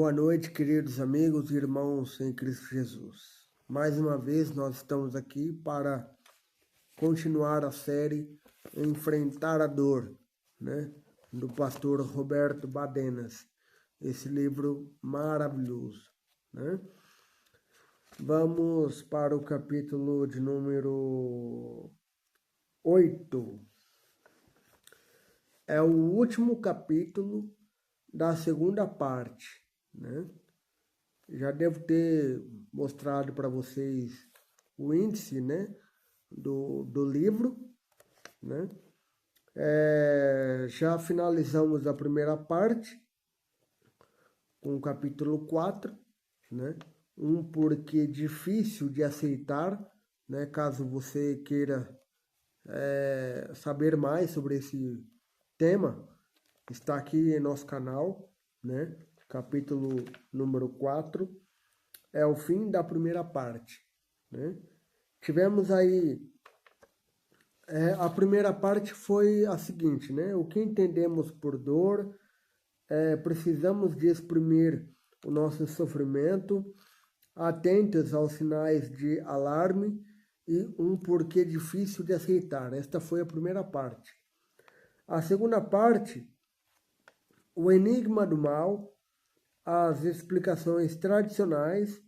Boa noite, queridos amigos e irmãos em Cristo Jesus. Mais uma vez nós estamos aqui para continuar a série Enfrentar a Dor, né? Do pastor Roberto Badenas. Esse livro maravilhoso, né? Vamos para o capítulo de número 8. É o último capítulo da segunda parte, né? Já devo ter mostrado para vocês o índice, né, do livro, né? Já finalizamos a primeira parte com o capítulo 4, né? Um porquê difícil de aceitar, né? Caso você queira saber mais sobre esse tema, está aqui em nosso canal, né? Capítulo número 4 é o fim da primeira parte, né? Tivemos aí, a primeira parte foi a seguinte, né? O que entendemos por dor, precisamos de exprimir o nosso sofrimento, atentos aos sinais de alarme e um porquê difícil de aceitar. Esta foi a primeira parte. A segunda parte, o enigma do mal, as explicações tradicionais,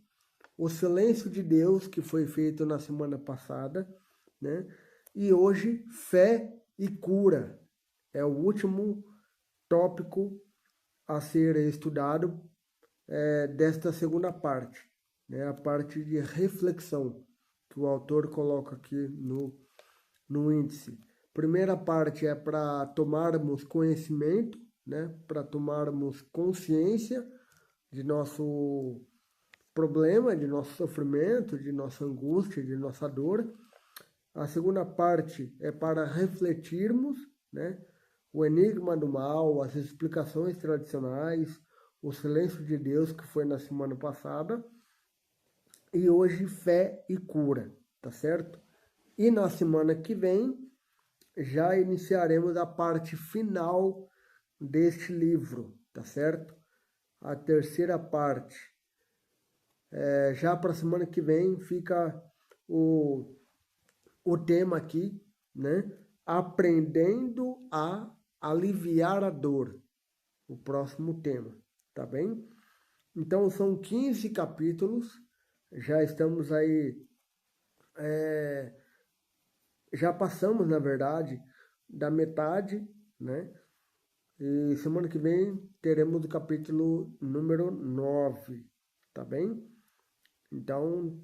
o silêncio de Deus, que foi feito na semana passada, né? E hoje, fé e cura. É o último tópico a ser estudado desta segunda parte, né? A parte de reflexão que o autor coloca aqui no índice. Primeira parte é para tomarmos conhecimento, né? Para tomarmos consciência de nosso problema, de nosso sofrimento, de nossa angústia, de nossa dor. A segunda parte é para refletirmos, né? O enigma do mal, as explicações tradicionais, o silêncio de Deus, que foi na semana passada, e hoje fé e cura, tá certo? E na semana que vem já iniciaremos a parte final deste livro, tá certo? A terceira parte. Já para a semana que vem fica o tema aqui, né? Aprendendo a aliviar a dor. O próximo tema, tá bem? Então são 15 capítulos, já estamos aí, já passamos, na verdade, da metade, né? E semana que vem teremos o capítulo número 9, tá bem? Então,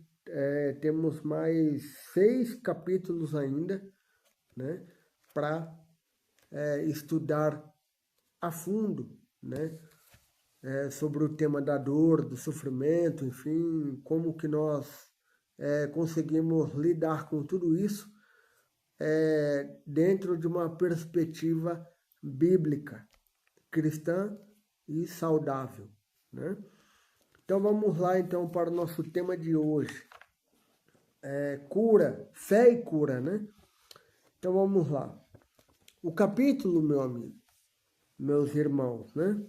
temos mais 6 capítulos ainda, né, para estudar a fundo, né, sobre o tema da dor, do sofrimento, enfim, como que nós conseguimos lidar com tudo isso dentro de uma perspectiva bíblica, cristã e saudável, né? Então vamos lá então para o nosso tema de hoje. Cura, fé e cura, né? Então vamos lá. O capítulo, meu amigo, meus irmãos, né?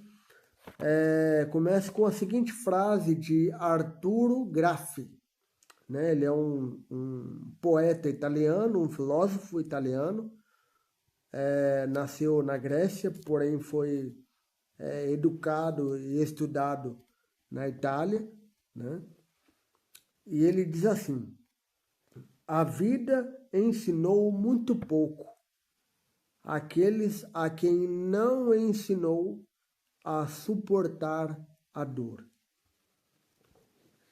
Começa com a seguinte frase de Arturo Graffi, né? Ele é um poeta italiano, um filósofo italiano, nasceu na Grécia, porém foi educado e estudado na Itália, né? E ele diz assim: a vida ensinou muito pouco àqueles a quem não ensinou a suportar a dor.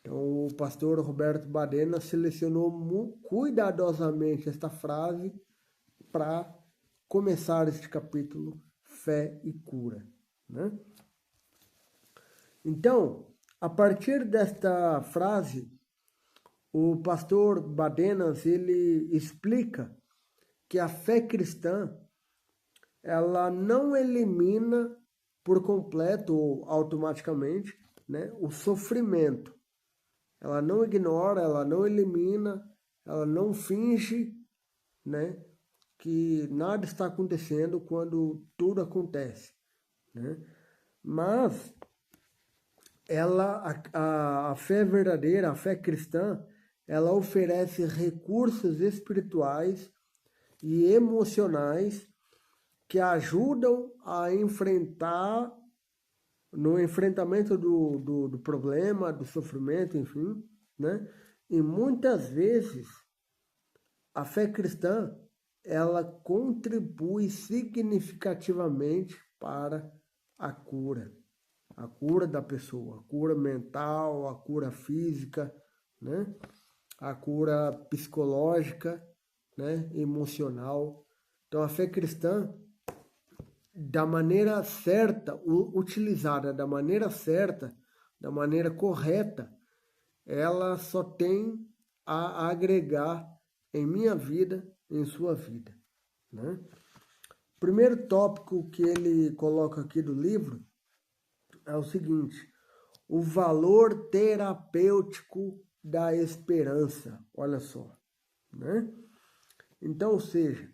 Então, o pastor Roberto Badena selecionou cuidadosamente esta frase para começar este capítulo, Fé e Cura, né? Então, a partir desta frase, o pastor Badenas, ele explica que a fé cristã, ela não elimina por completo ou automaticamente, né, o sofrimento. Ela não ignora, ela não elimina, ela não finge, né, que nada está acontecendo quando tudo acontece, né? Mas a fé verdadeira, a fé cristã, ela oferece recursos espirituais e emocionais que ajudam a enfrentar, no enfrentamento do problema, do sofrimento, enfim, né? E muitas vezes a fé cristã, ela contribui significativamente para a cura da pessoa, a cura mental, a cura física, né? A cura psicológica, né? Emocional. Então, a fé cristã, da maneira certa, utilizada da maneira certa, da maneira correta, ela só tem a agregar em minha vida, em sua vida, né? O primeiro tópico que ele coloca aqui do livro é o seguinte: o valor terapêutico da esperança. Olha só, né? Então, ou seja,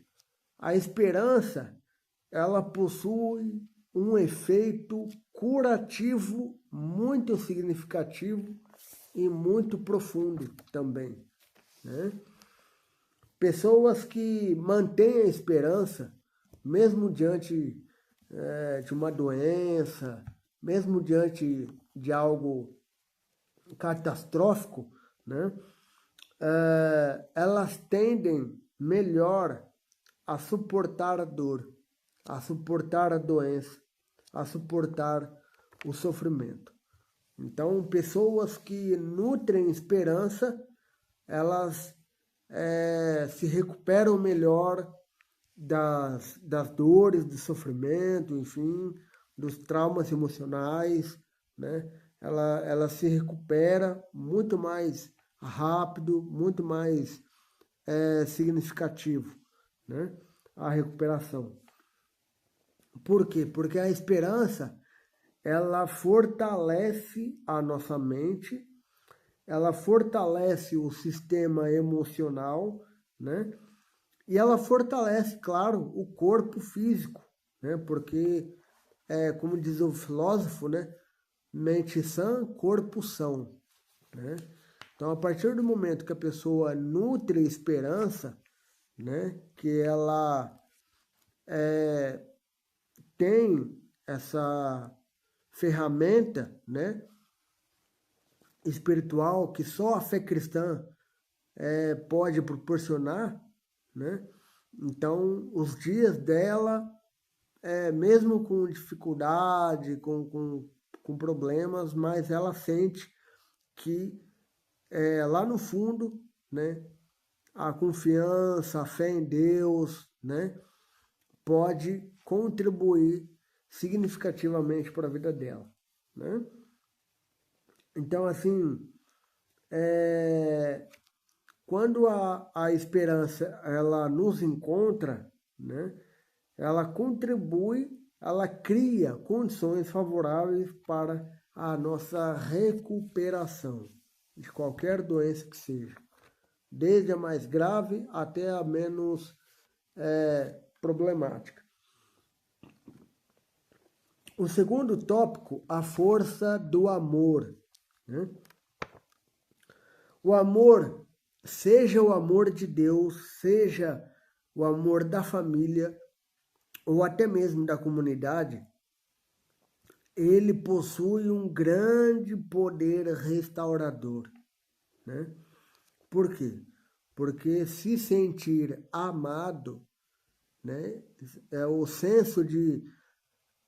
a esperança, ela possui um efeito curativo muito significativo e muito profundo também, né? Pessoas que mantêm a esperança, mesmo diante de uma doença, mesmo diante de algo catastrófico, né? Elas tendem melhor a suportar a dor, a suportar a doença, a suportar o sofrimento. Então, pessoas que nutrem esperança, elas se recuperam melhor das dores, do sofrimento, enfim, dos traumas emocionais, né? Ela se recupera muito mais rápido, muito mais significativo, né? A recuperação. Por quê? Porque a esperança, ela fortalece a nossa mente, ela fortalece o sistema emocional, né? E ela fortalece, claro, o corpo físico, né? Porque, como diz o filósofo, né? Mente sã, corpo são, né? Então, a partir do momento que a pessoa nutre esperança, né? Que ela tem essa ferramenta, né? Espiritual que só a fé cristã pode proporcionar, né? Então, os dias dela, mesmo com dificuldade, com problemas, mas ela sente que lá no fundo, né, a confiança, a fé em Deus, né, pode contribuir significativamente para a vida dela, né? Então, assim, quando a esperança ela nos encontra, né, ela contribui, ela cria condições favoráveis para a nossa recuperação de qualquer doença que seja, desde a mais grave até a menos problemática. O segundo tópico, a força do amor, né? O amor, seja o amor de Deus, seja o amor da família, ou até mesmo da comunidade, ele possui um grande poder restaurador, né? Por quê? Porque se sentir amado, né, é o senso de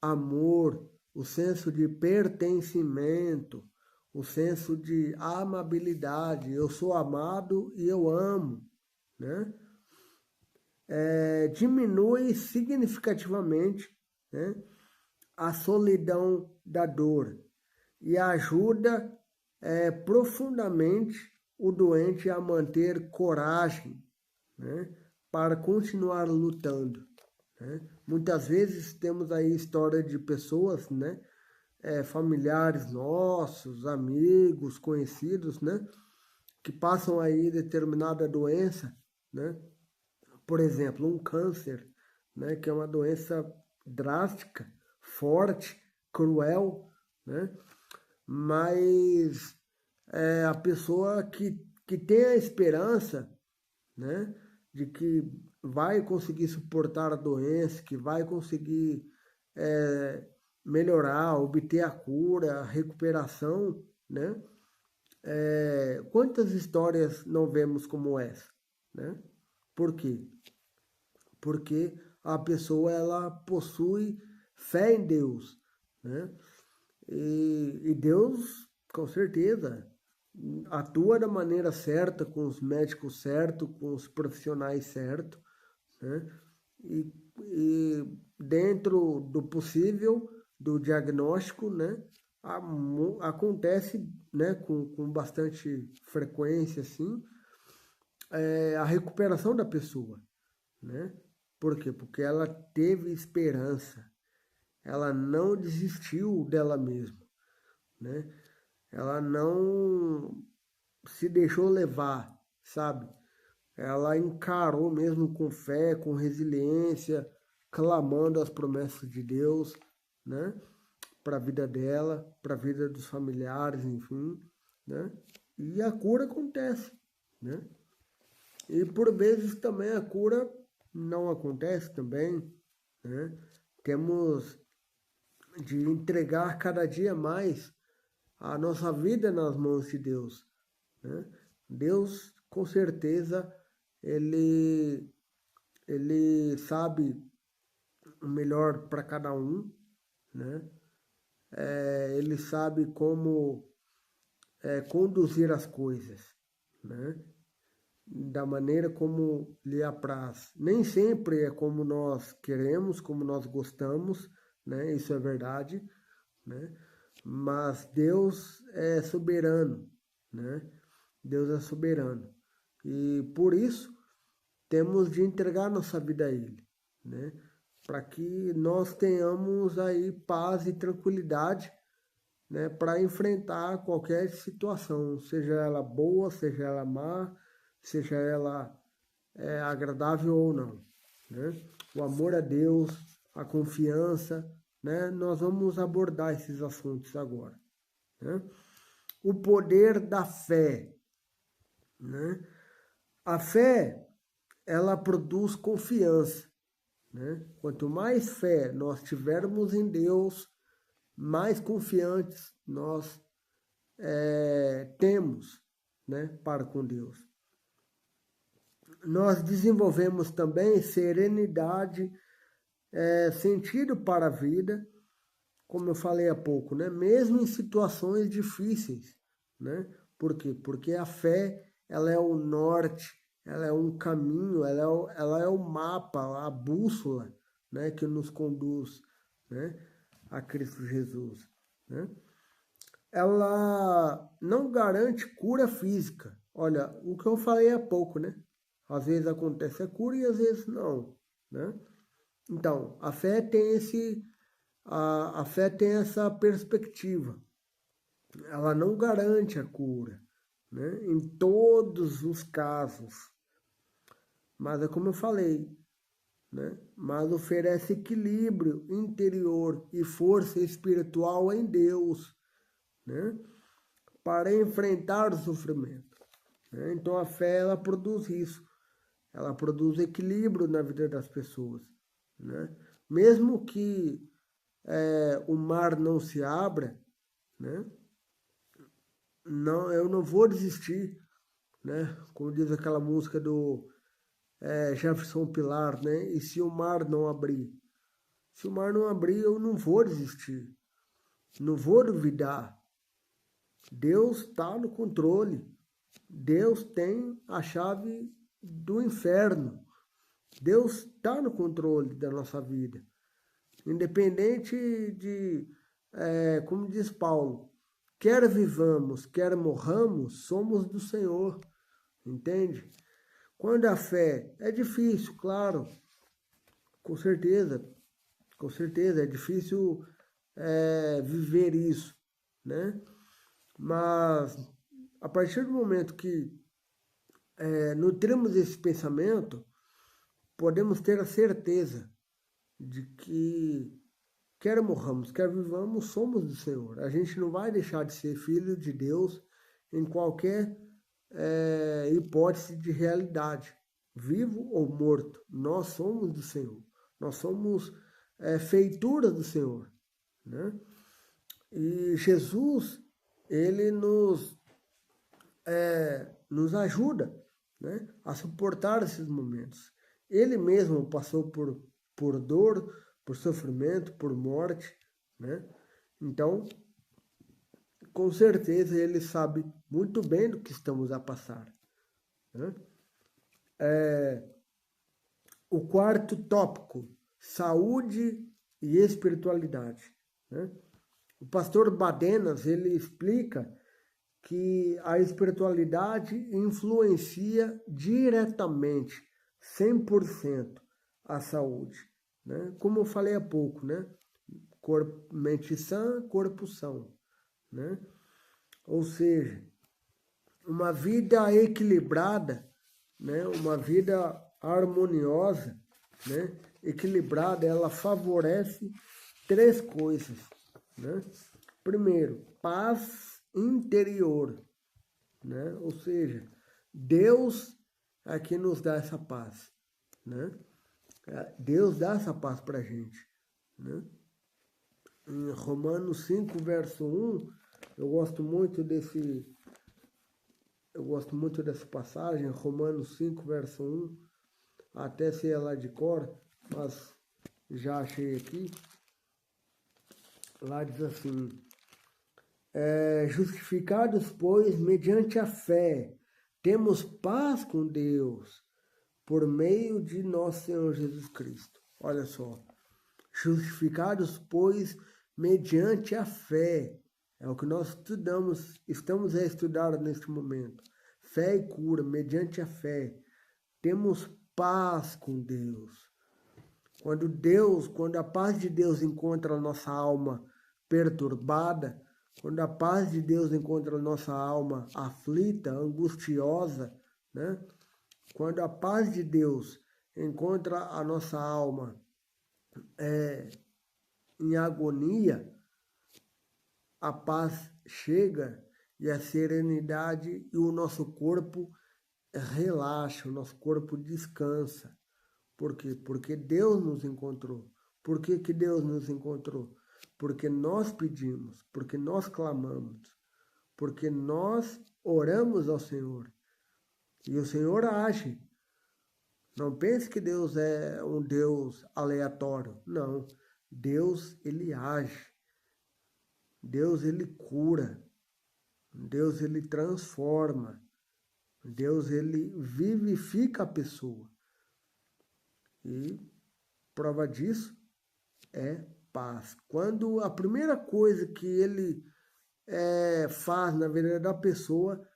amor, o senso de pertencimento, o senso de amabilidade. Eu sou amado e eu amo, né? Diminui significativamente, né, a solidão da dor e ajuda profundamente o doente a manter coragem, né, para continuar lutando, né? Muitas vezes temos aí história de pessoas, né, familiares nossos, amigos, conhecidos, né, que passam aí determinada doença, né? Por exemplo, um câncer, né, que é uma doença drástica, forte, cruel, né? mas a pessoa que tem a esperança, né, de que vai conseguir suportar a doença, que vai conseguir melhorar, obter a cura, a recuperação, né? Quantas histórias não vemos como essa, né? Por quê? Porque a pessoa ela possui fé em Deus, né? E Deus, com certeza, atua da maneira certa, com os médicos certos, com os profissionais certos, né? E dentro do possível, do diagnóstico, né? Acontece, né, com bastante frequência, assim, a recuperação da pessoa, né? Por quê? Porque ela teve esperança, ela não desistiu dela mesma, né? Ela não se deixou levar, sabe? Ela encarou mesmo com fé, com resiliência, clamando as promessas de Deus, né? Para a vida dela, para a vida dos familiares, enfim, né? E a cura acontece, né? E por vezes também a cura não acontece também, né? Temos de entregar cada dia mais a nossa vida nas mãos de Deus, né? Deus, com certeza, ele, ele sabe o melhor para cada um, né? Ele sabe como conduzir as coisas, né? Da maneira como lhe apraz. Nem sempre é como nós queremos, como nós gostamos, né? Isso é verdade, né? Mas Deus é soberano, né? Deus é soberano. E por isso temos de entregar nossa vida a Ele, né? Para que nós tenhamos aí paz e tranquilidade, né? Para enfrentar qualquer situação, seja ela boa, seja ela má, seja ela agradável ou não, né? O amor a Deus, a confiança, né? Nós vamos abordar esses assuntos agora, né? O poder da fé, né? A fé, ela produz confiança, né? Quanto mais fé nós tivermos em Deus, mais confiantes nós temos, né, para com Deus. Nós desenvolvemos também serenidade, sentido para a vida, como eu falei há pouco, né? Mesmo em situações difíceis, né? Por quê? Porque a fé, ela é o norte, ela é um caminho, ela é o mapa, a bússola, né? Que nos conduz, né? A Cristo Jesus, né? Ela não garante cura física. Olha, o que eu falei há pouco, né? Às vezes acontece a cura e às vezes não, né? Então, a fé tem essa perspectiva. Ela não garante a cura, né? Em todos os casos. Mas é como eu falei, né? Mas oferece equilíbrio interior e força espiritual em Deus, né? Para enfrentar o sofrimento, né? Então a fé ela produz isso. Ela produz equilíbrio na vida das pessoas, né? Mesmo que o mar não se abra, né? Não, eu não vou desistir, né? Como diz aquela música do Jefferson Pilar, né? E se o mar não abrir? Se o mar não abrir, eu não vou desistir, não vou duvidar. Deus está no controle. Deus tem a chave do inferno. Deus está no controle da nossa vida. Independente de, como diz Paulo, quer vivamos, quer morramos, somos do Senhor. Entende? Quando a fé é difícil, claro, com certeza, é difícil viver isso, né? Mas a partir do momento que nutrimos esse pensamento, podemos ter a certeza de que quer morramos, quer vivamos, somos do Senhor. A gente não vai deixar de ser filho de Deus em qualquer hipótese de realidade, vivo ou morto. Nós somos do Senhor. Nós somos feitura do Senhor, né? E Jesus, ele nos ajuda, né, a suportar esses momentos. Ele mesmo passou por dor, por sofrimento, por morte, né? Então, com certeza, ele sabe muito bem do que estamos a passar, né? O quarto tópico, saúde e espiritualidade, né? O pastor Badenas, ele explica que a espiritualidade influencia diretamente, 100%, a saúde, né? Como eu falei há pouco, né? Mente sã, corpo são, né? Ou seja, uma vida equilibrada, né? Uma vida harmoniosa, né? Equilibrada, ela favorece 3 coisas, né? Primeiro, paz interior, né? Ou seja, Deus é quem nos dá essa paz, né? Deus dá essa paz para a gente, né? Em Romanos 5, verso 1, eu gosto muito dessa passagem, Romanos 5, verso 1, até sei lá de cor, mas já achei aqui. Lá diz assim: justificados, pois, mediante a fé, temos paz com Deus, por meio de nosso Senhor Jesus Cristo. Olha só. Justificados, pois, mediante a fé. É o que nós estamos a estudar neste momento. Fé e cura, mediante a fé. Temos paz com Deus. Quando a paz de Deus encontra a nossa alma perturbada, quando a paz de Deus encontra a nossa alma aflita, angustiosa, né? Quando a paz de Deus encontra a nossa alma em agonia, a paz chega e a serenidade e o nosso corpo relaxa, o nosso corpo descansa. Por quê? Porque Deus nos encontrou. Por que Deus nos encontrou? Porque nós pedimos, porque nós clamamos, porque nós oramos ao Senhor. E o Senhor age. Não pense que Deus é um Deus aleatório. Não. Deus, ele age. Deus, ele cura. Deus, ele transforma. Deus, ele vivifica a pessoa. E prova disso é paz. Quando a primeira coisa que ele faz na vida da pessoa,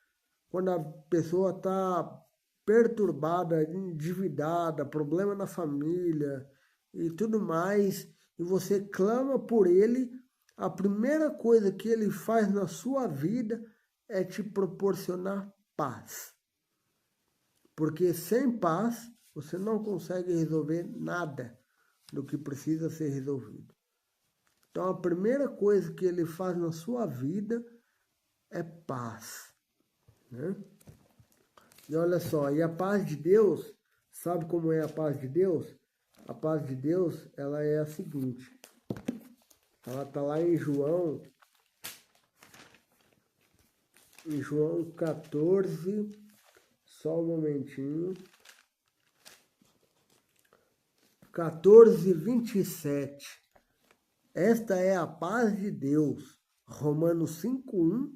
quando a pessoa está perturbada, endividada, problema na família e tudo mais, e você clama por ele, a primeira coisa que ele faz na sua vida é te proporcionar paz. Porque sem paz, você não consegue resolver nada do que precisa ser resolvido. Então, a primeira coisa que ele faz na sua vida é paz, né? E olha só, e a paz de Deus, sabe como é a paz de Deus? A paz de Deus, ela é a seguinte. Ela está lá em João 14, só um momentinho. 14:27. Esta é a paz de Deus. Romanos 5:1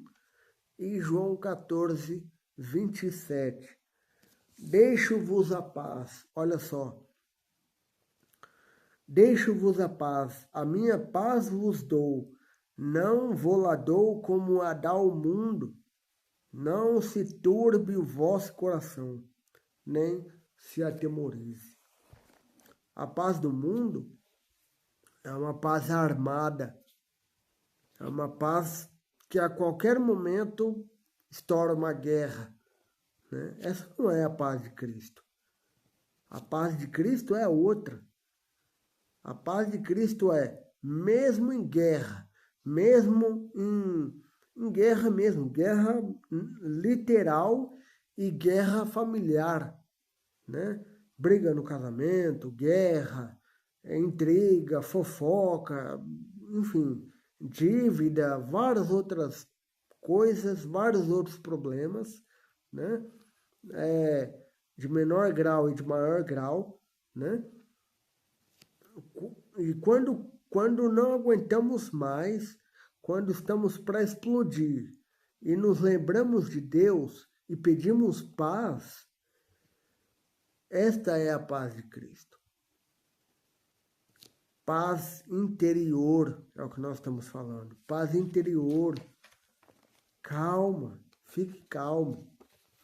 e João 14:27. Deixo-vos a paz. Olha só. Deixo-vos a paz. A minha paz vos dou. Não vou-la dou como a dá o mundo. Não se turbe o vosso coração, nem se atemorize. A paz do mundo é uma paz armada, é uma paz que a qualquer momento estoura uma guerra, né? Essa não é a paz de Cristo. A paz de Cristo é outra. A paz de Cristo é mesmo em guerra, mesmo em guerra mesmo, guerra literal e guerra familiar, né? Briga no casamento, guerra, intriga, fofoca, enfim, dívida, várias outras coisas, vários outros problemas, né? De menor grau e de maior grau, né? E quando não aguentamos mais, quando estamos para explodir e nos lembramos de Deus e pedimos paz, esta é a paz de Cristo. Paz interior é o que nós estamos falando. Paz interior. Calma, fique calmo.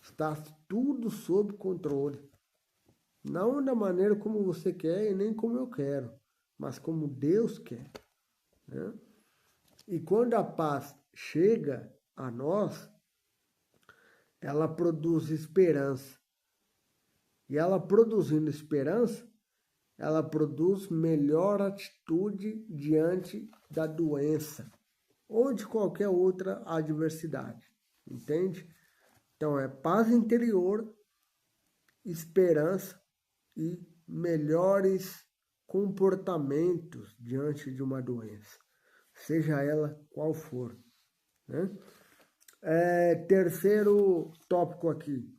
Está tudo sob controle. Não da maneira como você quer e nem como eu quero, mas como Deus quer, né? E quando a paz chega a nós, ela produz esperança. E ela produzindo esperança, ela produz melhor atitude diante da doença ou de qualquer outra adversidade, entende? Então é paz interior, esperança e melhores comportamentos diante de uma doença, seja ela qual for, né? Terceiro tópico aqui.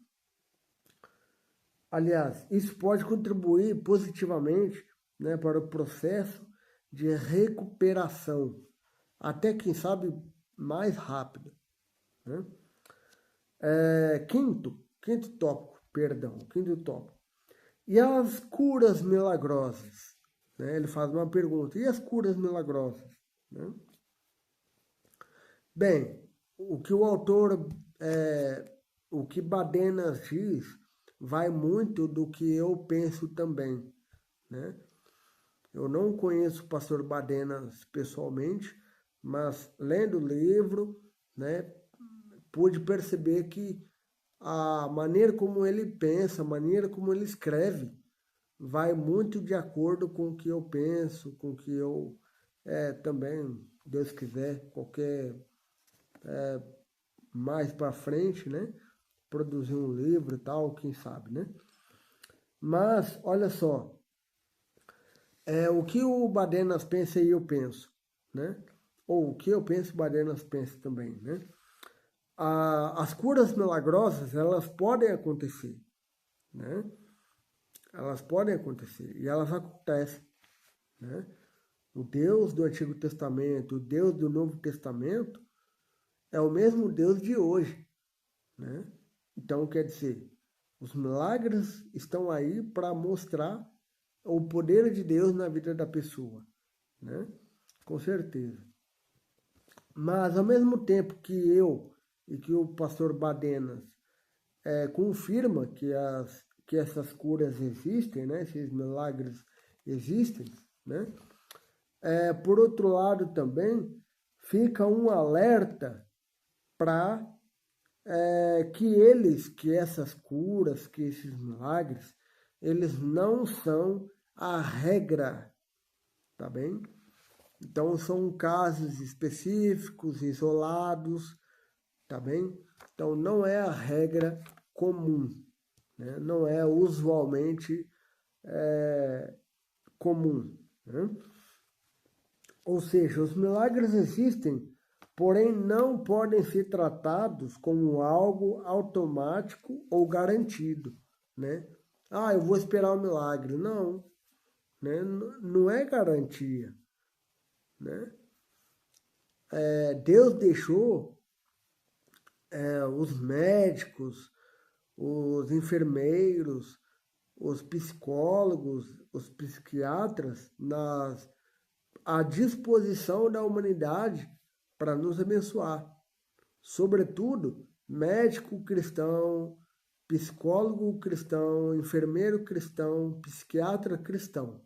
Aliás, isso pode contribuir positivamente, né, para o processo de recuperação, até quem sabe mais rápido, né? Quinto tópico. E as curas milagrosas? Né? Ele faz uma pergunta. E as curas milagrosas? Né? Bem, o que o autor, o que Badenas diz, vai muito do que eu penso também, né? Eu não conheço o pastor Badenas pessoalmente, mas lendo o livro, né, pude perceber que a maneira como ele pensa, a maneira como ele escreve, vai muito de acordo com o que eu penso, com o que eu também, Deus quiser, qualquer mais para frente, né? Produzir um livro e tal, quem sabe, né? Mas, olha só, o que o Badenas pensa e eu penso, né? Ou o que eu penso, o Badenas pensa também, né? As curas milagrosas, elas podem acontecer, né? Elas podem acontecer e elas acontecem, né? O Deus do Antigo Testamento, o Deus do Novo Testamento é o mesmo Deus de hoje, né? Então, quer dizer, os milagres estão aí para mostrar o poder de Deus na vida da pessoa, né? Com certeza. Mas, ao mesmo tempo que eu e que o pastor Badenas confirma que essas curas existem, né? Esses milagres existem, né? Por outro lado também, fica um alerta para que essas curas, que esses milagres, eles não são a regra, tá bem? Então, são casos específicos, isolados, tá bem? Então, não é a regra comum, né? Não é usualmente comum, né? Ou seja, os milagres existem, porém não podem ser tratados como algo automático ou garantido, né? Ah, eu vou esperar o milagre. Não, né? Não é garantia, né? Deus deixou os médicos, os enfermeiros, os psicólogos, os psiquiatras à disposição da humanidade para nos abençoar. Sobretudo, médico cristão, psicólogo cristão, enfermeiro cristão, psiquiatra cristão,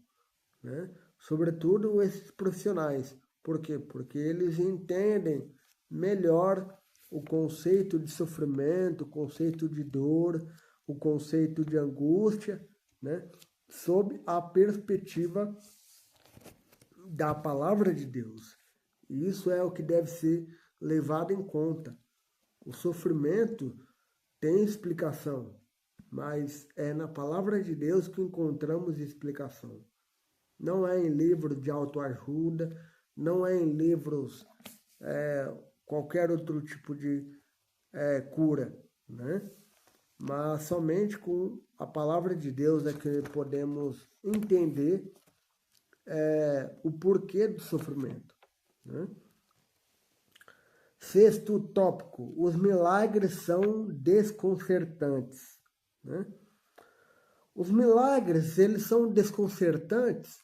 né? Sobretudo esses profissionais. Por quê? Porque eles entendem melhor o conceito de sofrimento, o conceito de dor, o conceito de angústia, né? Sob a perspectiva da palavra de Deus. E isso é o que deve ser levado em conta. O sofrimento tem explicação, mas é na palavra de Deus que encontramos explicação. Não é em livro de autoajuda, não é em livros, qualquer outro tipo de cura, né? Mas somente com a palavra de Deus é que podemos entender o porquê do sofrimento, né? Sexto tópico, os milagres são desconcertantes, né? Os milagres, eles são desconcertantes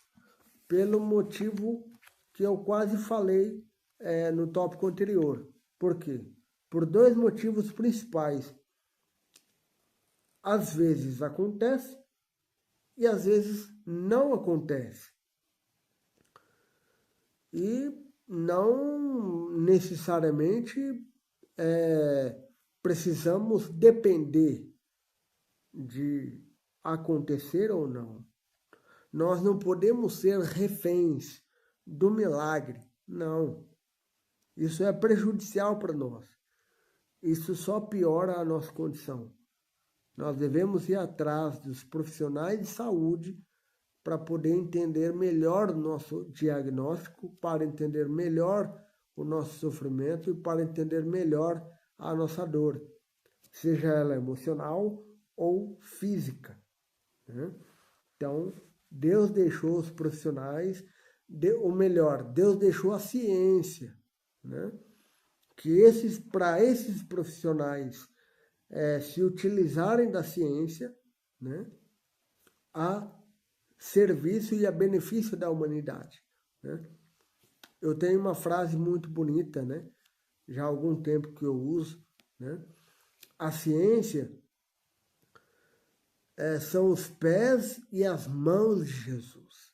pelo motivo que eu quase falei no tópico anterior. Por quê? Por dois motivos principais. Às vezes acontece e às vezes não acontece. E não necessariamente precisamos depender de acontecer ou não. Nós não podemos ser reféns do milagre, não. Isso é prejudicial para nós. Isso só piora a nossa condição. Nós devemos ir atrás dos profissionais de saúde para poder entender melhor o nosso diagnóstico, para entender melhor o nosso sofrimento e para entender melhor a nossa dor, seja ela emocional ou física, né? Então, Deus deixou os profissionais, ou melhor, Deus deixou a ciência, né? Que para esses profissionais se utilizarem da ciência, né? A serviço e a benefício da humanidade, né? Eu tenho uma frase muito bonita, né? Já há algum tempo que eu uso, né? A ciência são os pés e as mãos de Jesus,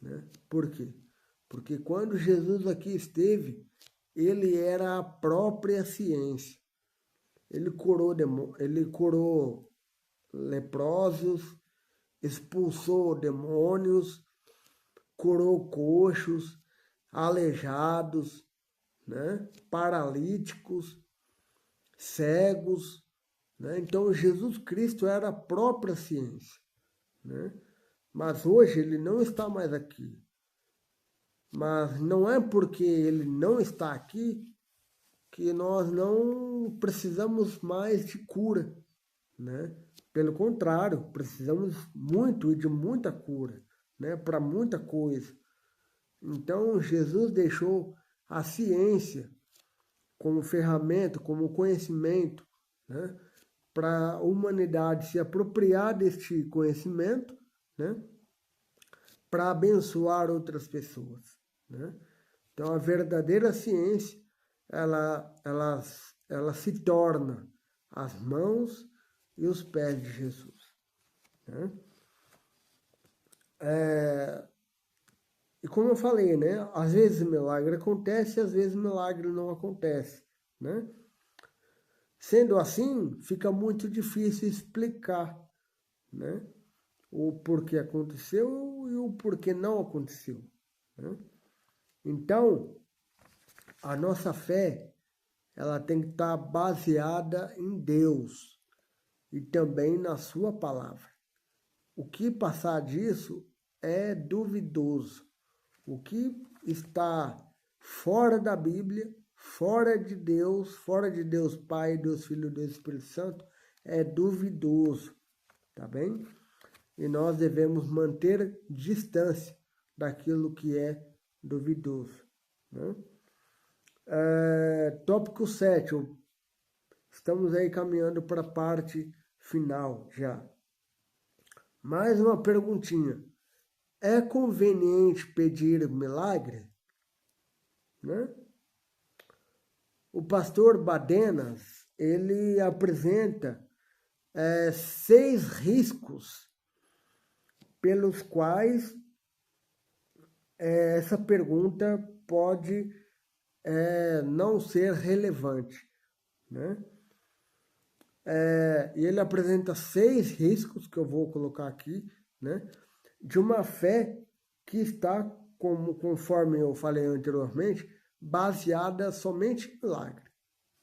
né? Por quê? Porque quando Jesus aqui esteve, ele era a própria ciência. Ele curou leprosos, expulsou demônios, curou coxos, aleijados, né? Paralíticos, cegos, né? Então, Jesus Cristo era a própria ciência, né? Mas hoje ele não está mais aqui. Mas não é porque ele não está aqui que nós não precisamos mais de cura, né? Pelo contrário, precisamos muito e de muita cura, né? Para muita coisa. Então, Jesus deixou a ciência como ferramenta, como conhecimento, né? Para a humanidade se apropriar deste conhecimento, né? Para abençoar outras pessoas, né? Então, a verdadeira ciência, ela se torna as mãos e os pés de Jesus, né? E como eu falei, né? Às vezes milagre acontece, às vezes milagre não acontece, né? Sendo assim, fica muito difícil explicar, né? O porquê aconteceu e o porquê não aconteceu, né? Então, a nossa fé, ela tem que estar baseada em Deus e também na sua palavra. O que passar disso é duvidoso. O que está fora da Bíblia, fora de Deus Pai, Deus Filho, Deus Espírito Santo, é duvidoso, tá bem? E nós devemos manter distância daquilo que é duvidoso, né? Tópico 7. Estamos aí caminhando para a parte final já. Mais uma perguntinha. É conveniente pedir milagre? Né? O pastor Badenas, ele apresenta 6 riscos pelos quais essa pergunta pode não ser relevante, né? E ele apresenta 6 riscos que eu vou colocar aqui, né? De uma fé que está conforme eu falei anteriormente, baseada somente em milagre,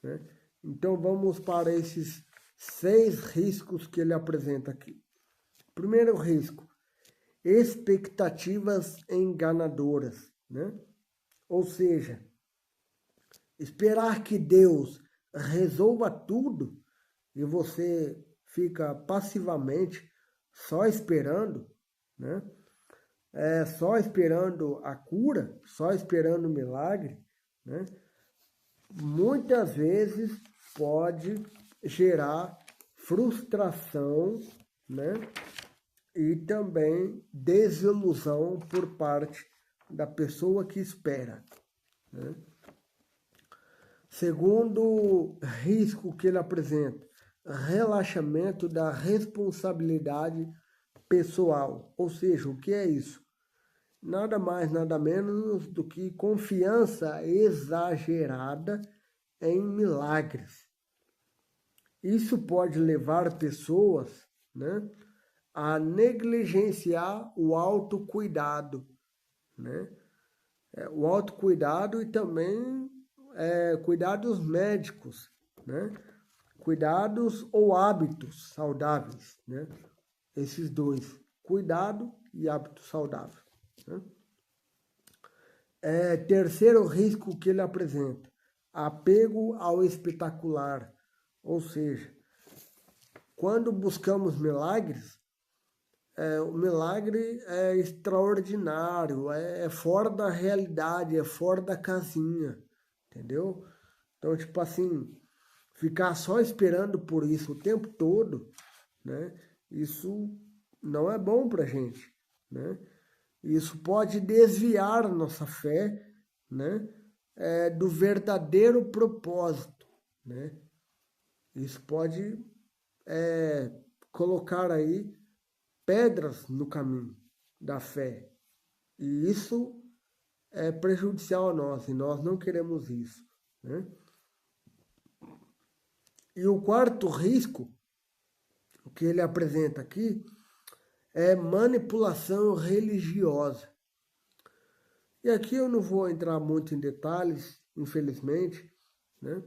né? Então vamos para esses 6 riscos que ele apresenta aqui. Primeiro risco, expectativas enganadoras, né? Ou seja, esperar que Deus resolva tudo e você fica passivamente só esperando, né? Só esperando a cura, só esperando o milagre, né? Muitas vezes pode gerar frustração, né? E também desilusão por parte da pessoa que espera, né? Segundo risco que ele apresenta, relaxamento da responsabilidade pessoal. Ou seja, o que é isso? Nada mais, nada menos do que confiança exagerada em milagres. Isso pode levar pessoas, né, a negligenciar o autocuidado, né? O autocuidado e também cuidados médicos, né? Cuidados ou hábitos saudáveis, né? Esses dois, cuidado e hábito saudável, né? Terceiro risco que ele apresenta, apego ao espetacular, ou seja, quando buscamos milagres, o milagre é extraordinário, é fora da realidade, é fora da casinha, entendeu? Então, tipo assim, ficar só esperando por isso o tempo todo, né? Isso não é bom pra gente, né? Isso pode desviar nossa fé, né? Do verdadeiro propósito, né? Isso pode colocar aí pedras no caminho da fé. E isso é prejudicial a nós, e nós não queremos isso, né? E o quarto risco que ele apresenta aqui é manipulação religiosa. E aqui eu não vou entrar muito em detalhes, infelizmente, né?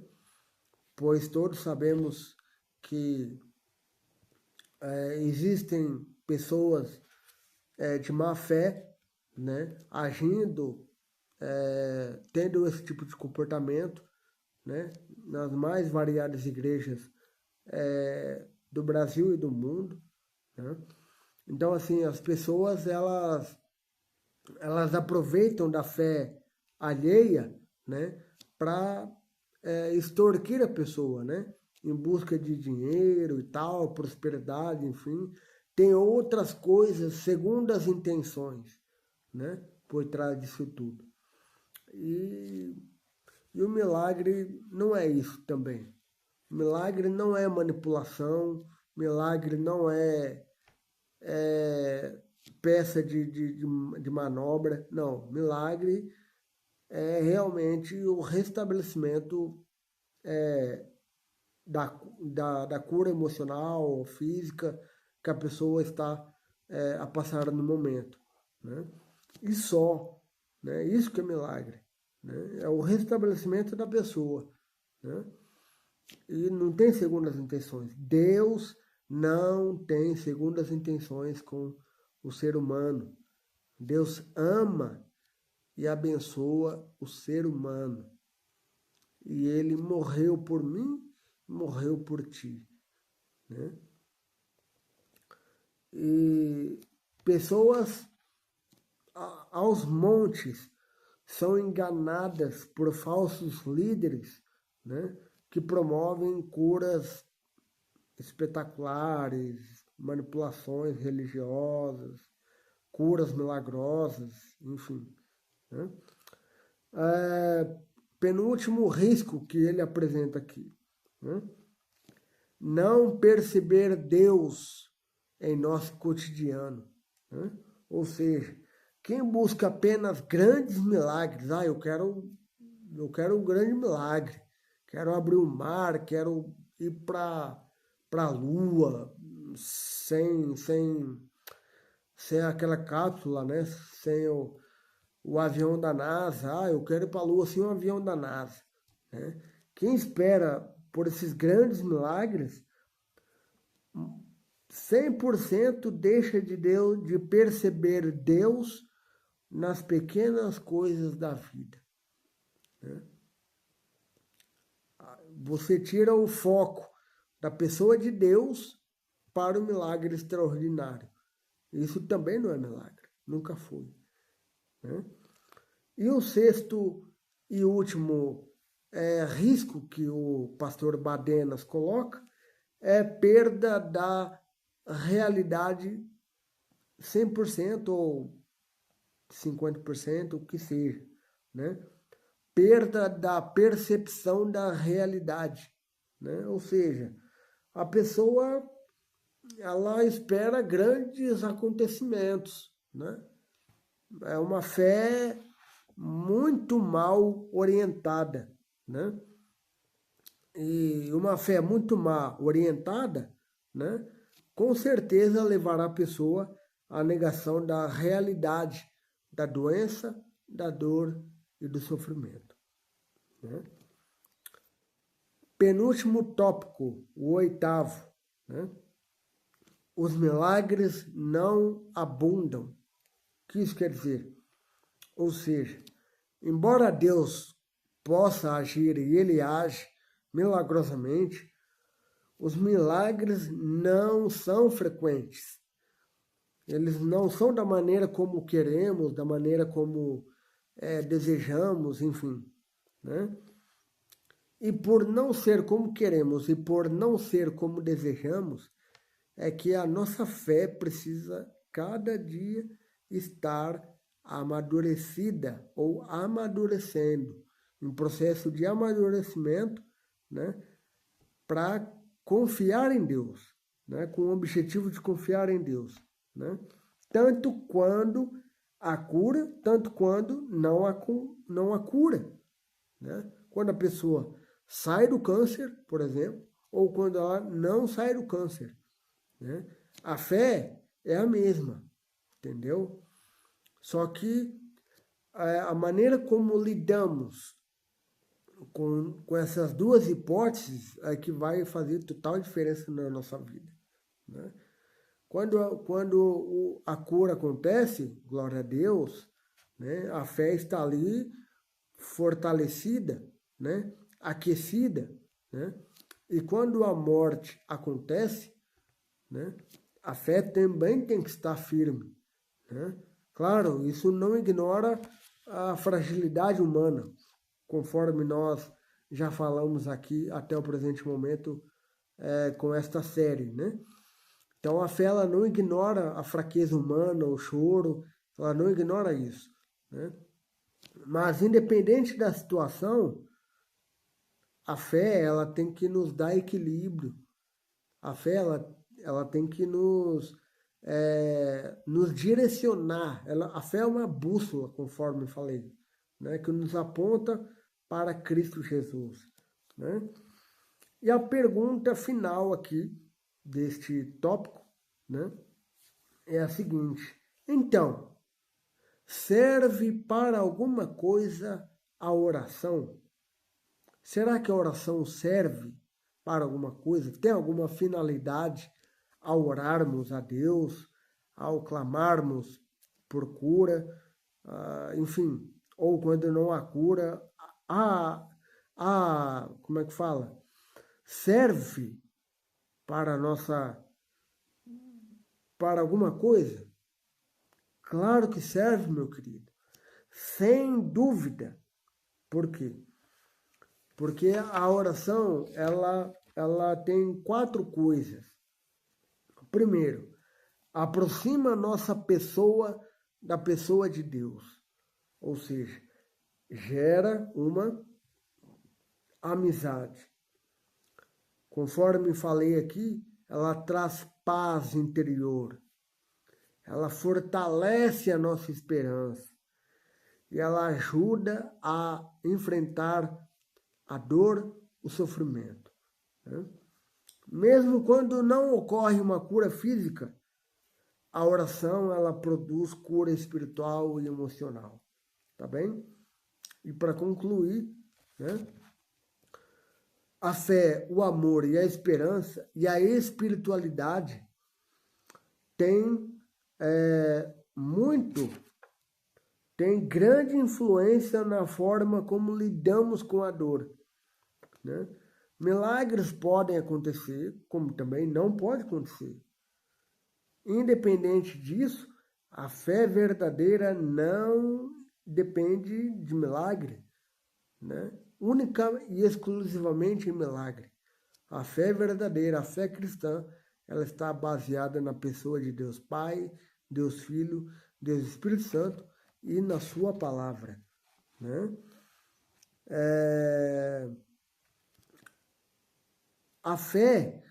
Pois todos sabemos que existem pessoas de má fé, né? Agindo, tendo esse tipo de comportamento, né? Nas mais variadas igrejas do Brasil e do mundo, né? Então, assim, as pessoas, elas aproveitam da fé alheia, né, para extorquir a pessoa, né, em busca de dinheiro e tal, prosperidade, enfim. Tem outras coisas, segundo as intenções, né, por trás disso tudo. E o milagre não é isso também. Milagre não é manipulação, milagre não é peça de manobra. Não, milagre é realmente o restabelecimento da cura emocional, física, que a pessoa está a passar no momento, né? E só, né? Isso que é milagre, né? É o restabelecimento da pessoa, né? E não tem segundas intenções. Deus não tem segundas intenções com o ser humano. Deus ama e abençoa o ser humano. E ele morreu por mim, morreu por ti, né? E pessoas aos montes são enganadas por falsos líderes, né, que promovem curas espetaculares, manipulações religiosas, curas milagrosas, enfim, né? Penúltimo risco que ele apresenta aqui, né? Não perceber Deus em nosso cotidiano, né? Ou seja, quem busca apenas grandes milagres, eu quero um grande milagre, quero abrir o mar, quero ir para a lua sem aquela cápsula, né? Sem o avião da NASA, eu quero ir para a Lua sem um avião da NASA, né? Quem espera por esses grandes milagres, 100% deixa de perceber Deus nas pequenas coisas da vida, né? Você tira o foco da pessoa de Deus para o milagre extraordinário. Isso também não é milagre, nunca foi, né? E o sexto e último risco que o pastor Badenas coloca é perda da realidade 100% ou 50%, o que seja, né? Perda da percepção da realidade, né? Ou seja, a pessoa ela espera grandes acontecimentos, né? É uma fé muito mal orientada, né? E uma fé muito mal orientada, né? Com certeza levará a pessoa à negação da realidade da doença, da dor e do sofrimento, né? Penúltimo tópico, o oitavo, né? Os milagres não abundam. O que isso quer dizer? Ou seja, embora Deus possa agir e Ele age milagrosamente, os milagres não são frequentes. Eles não são da maneira como queremos, da maneira como desejamos, enfim, né? E por não ser como queremos e por não ser como desejamos, é que a nossa fé precisa cada dia estar amadurecida ou amadurecendo, em processo de amadurecimento, né, para confiar em Deus, né, com o objetivo de confiar em Deus, né, tanto quando a cura, tanto quando não a cura, né? Quando a pessoa sai do câncer, por exemplo, ou quando ela não sai do câncer, né? A fé é a mesma, entendeu? Só que a maneira como lidamos com essas duas hipóteses é que vai fazer total diferença na nossa vida, né? Quando a cura acontece, glória a Deus, né? A fé está ali fortalecida, né? Aquecida, né? E quando a morte acontece, né? A fé também tem que estar firme, né? Claro, isso não ignora a fragilidade humana, conforme nós já falamos aqui até o presente momento com esta série, né? Então a fé ela não ignora a fraqueza humana, o choro, ela não ignora isso, né? Mas independente da situação, a fé ela tem que nos dar equilíbrio. A fé ela tem que nos direcionar. A fé é uma bússola, conforme falei, né, que nos aponta para Cristo Jesus, né? E a pergunta final aqui deste tópico, né, é a seguinte: então, serve para alguma coisa a oração? Será que a oração serve para alguma coisa? Tem alguma finalidade ao orarmos a Deus, ao clamarmos por cura, enfim, ou quando não há cura, como é que fala? Serve para para alguma coisa? Claro que serve, meu querido. Sem dúvida. Por quê? Porque a oração, ela tem 4 coisas. Primeiro, aproxima a nossa pessoa da pessoa de Deus. Ou seja, gera uma amizade. Conforme falei aqui, ela traz paz interior. Ela fortalece a nossa esperança. E ela ajuda a enfrentar a dor, o sofrimento, né? Mesmo quando não ocorre uma cura física, a oração ela produz cura espiritual e emocional, tá bem? E para concluir, né? A fé, o amor e a esperança e a espiritualidade têm tem grande influência na forma como lidamos com a dor, né? Milagres podem acontecer, como também não pode acontecer. Independente disso, a fé verdadeira não depende de milagre, né? Única e exclusivamente em milagre. A fé verdadeira, a fé cristã, ela está baseada na pessoa de Deus Pai, Deus Filho, Deus Espírito Santo e na sua palavra, né? A fé,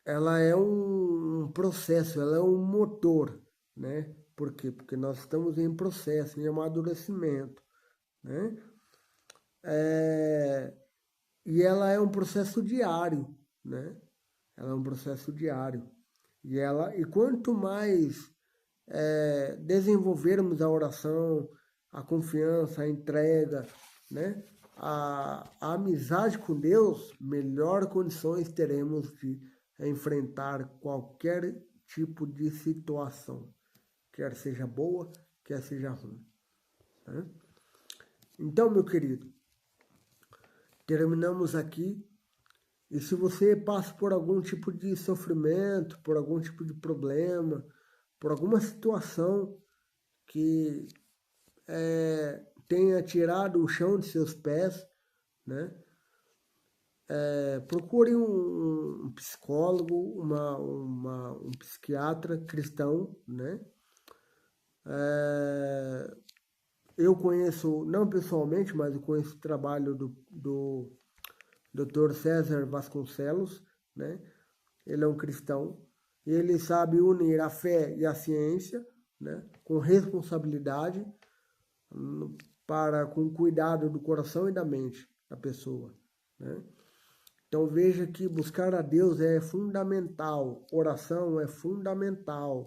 ela é um processo, ela é um motor, né? Por quê? Porque nós estamos em processo, em amadurecimento, né? E ela é um processo diário, né? Ela é um processo diário. E quanto mais desenvolvermos a oração, a confiança, a entrega, né? A amizade com Deus, melhor condições teremos de enfrentar qualquer tipo de situação, quer seja boa, quer seja ruim, né? Então, meu querido, terminamos aqui. E se você passa por algum tipo de sofrimento, por algum tipo de problema, por alguma situação que tenha tirado o chão de seus pés, né? Procure um psicólogo, um psiquiatra cristão, né? Eu conheço, não pessoalmente, mas eu conheço o trabalho do Dr. César Vasconcelos, né? Ele é um cristão e ele sabe unir a fé e a ciência, né? Com responsabilidade, com cuidado do coração e da mente da pessoa, né? Então veja que buscar a Deus é fundamental, oração é fundamental.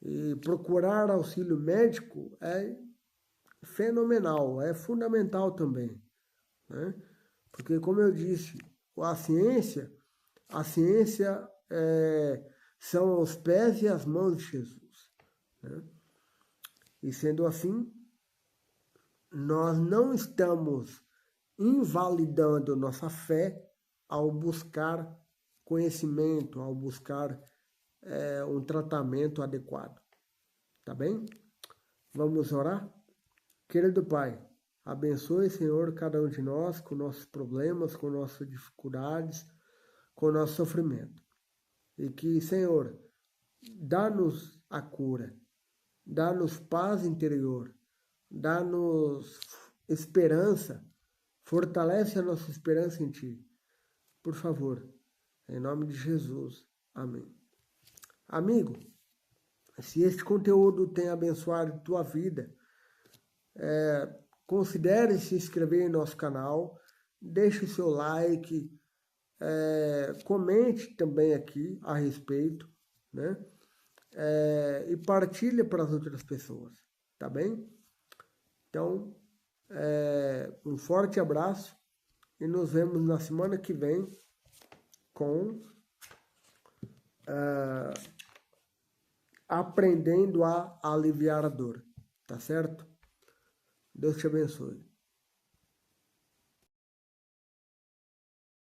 E procurar auxílio médico é fenomenal, é fundamental também, né? Porque, como eu disse, a ciência são os pés e as mãos de Jesus, né? E sendo assim, nós não estamos invalidando nossa fé ao buscar conhecimento, ao buscar um tratamento adequado, tá bem? Vamos orar? Querido Pai, abençoe, Senhor, cada um de nós com nossos problemas, com nossas dificuldades, com nosso sofrimento. E que, Senhor, dá-nos a cura, dá-nos paz interior, dá-nos esperança, fortalece a nossa esperança em Ti. Por favor, em nome de Jesus. Amém. Amigo, se este conteúdo tem abençoado tua vida, considere se inscrever em nosso canal, deixe o seu like, comente também aqui a respeito, né? E partilhe para as outras pessoas, tá bem? Então, um forte abraço e nos vemos na semana que vem com aprendendo a aliviar a dor, tá certo? Deus te abençoe.